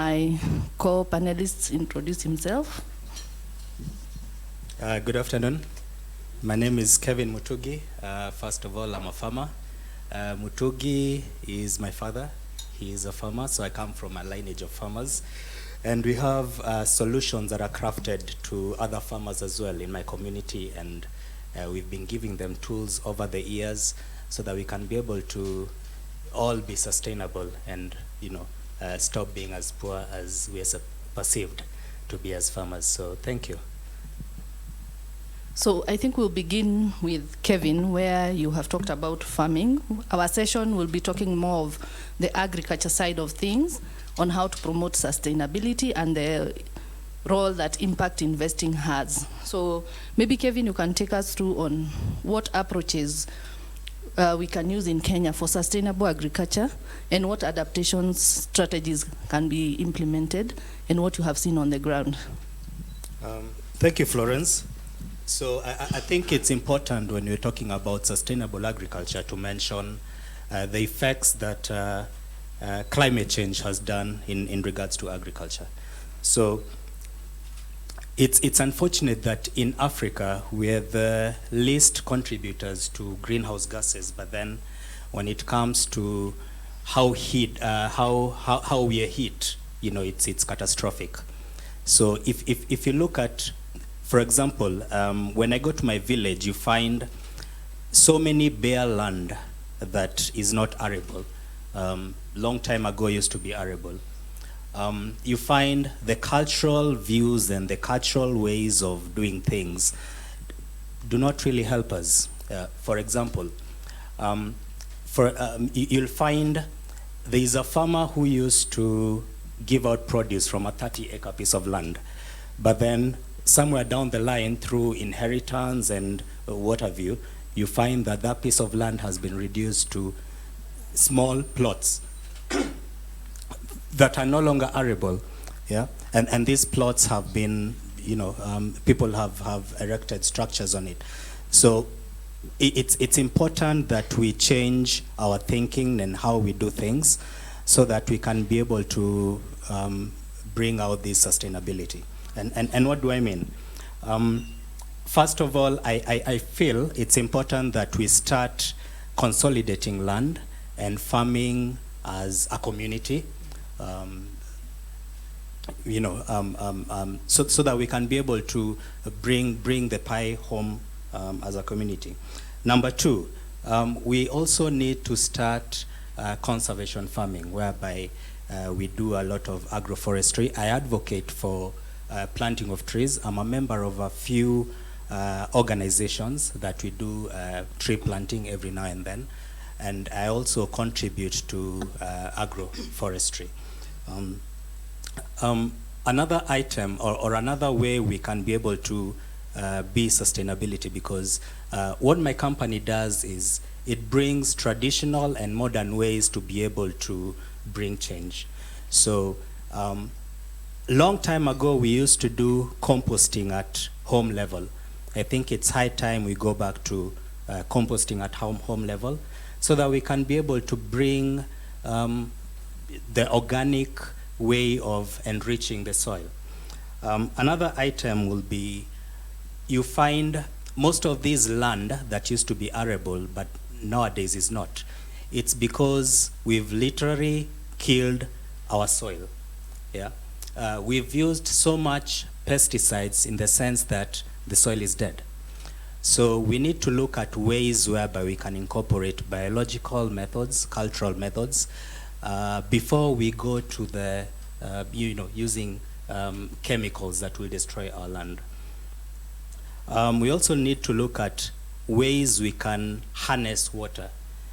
My co-panelists introduce himself. Good afternoon. My name is Kevin Mutugi. First of all, I'm a farmer. Mutugi is my father. He is a farmer, so I come from a lineage of farmers. And we have solutions that are crafted to other farmers as well in my community, and we've been giving them tools over the years so that we can be able to all be sustainable and, stop being as poor as we are perceived to be as farmers. So thank you. So I think we'll begin with Kevin, where you have talked about farming. Our session will be talking more of the agriculture side of things, on how to promote sustainability and the role that impact investing has. So maybe Kevin, you can take us through on what approaches we can use in Kenya for sustainable agriculture, and what adaptation strategies can be implemented, and what you have seen on the ground. Thank you, Florence. So I think it's important when we're talking about sustainable agriculture to mention the effects that climate change has done in regards to agriculture. So it's unfortunate that in Africa we're the least contributors to greenhouse gases, but then when it comes to how we are hit, it's catastrophic. So if you look at, for example, when I go to my village, you find so many bare land that is not arable. Long time ago used to be arable. You find the cultural views and the cultural ways of doing things do not really help us. For example, you'll find there is a farmer who used to give out produce from a 30-acre piece of land, but then somewhere down the line, through inheritance and what have you, you find that that piece of land has been reduced to small plots that are no longer arable, yeah. And these plots have been, people have erected structures on it. So it's important that we change our thinking and how we do things, so that we can be able to bring out this sustainability. And what do I mean? First of all, I feel it's important that we start consolidating land and farming as a community, so that we can be able to bring the pie home as a community. Number two, we also need to start conservation farming, whereby we do a lot of agroforestry. I advocate for planting of trees. I'm a member of a few organizations that we do tree planting every now and then. And I also contribute to agroforestry. Another item or another way we can be able to be sustainability, because what my company does is it brings traditional and modern ways to be able to bring change. So long time ago, we used to do composting at home level. I think it's high time we go back to composting at home level, so that we can be able to bring the organic way of enriching the soil. Another item will be, you find most of this land that used to be arable, but nowadays is not. It's because we've literally killed our soil. Yeah, we've used so much pesticides in the sense that the soil is dead. So we need to look at ways whereby we can incorporate biological methods, cultural methods, before we go to the, using chemicals that will destroy our land. We also need to look at ways we can harness water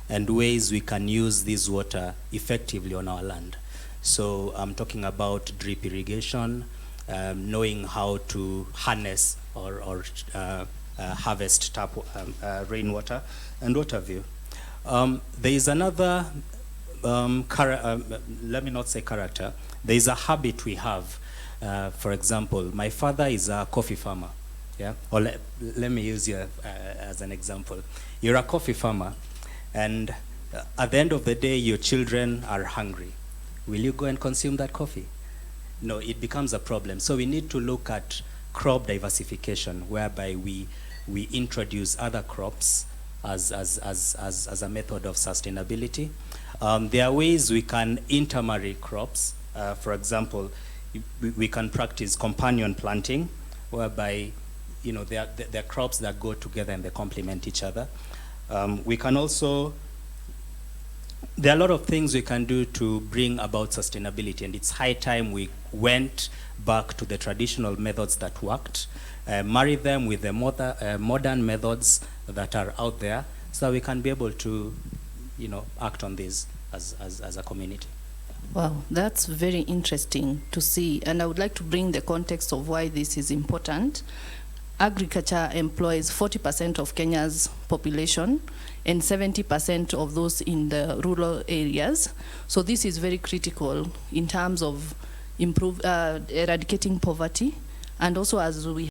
and ways we can use this water effectively on our land. So I'm talking about drip irrigation, knowing how to harness or harvest tap rainwater, and what have you. There is another, let me not say character, there is a habit we have. For example, my father is a coffee farmer, yeah? Or let me use you as an example. You're a coffee farmer, and at the end of the day, your children are hungry. Will you go and consume that coffee? no, it becomes a problem. So we need to look at crop diversification, whereby we introduce other crops as a method of sustainability. There are ways we can intermarry crops. For example, we can practice companion planting, whereby there are crops that go together and they complement each other. We can also, there are a lot of things we can do to bring about sustainability, and it's high time we went back to the traditional methods that worked, marry them with the modern methods that are out there, so we can be able to, act on this as a community. Wow, that's very interesting to see, and I would like to bring the context of why this is important. Agriculture employs 40% of Kenya's population and 70% of those in the rural areas. So this is very critical in terms of eradicating poverty, and also as we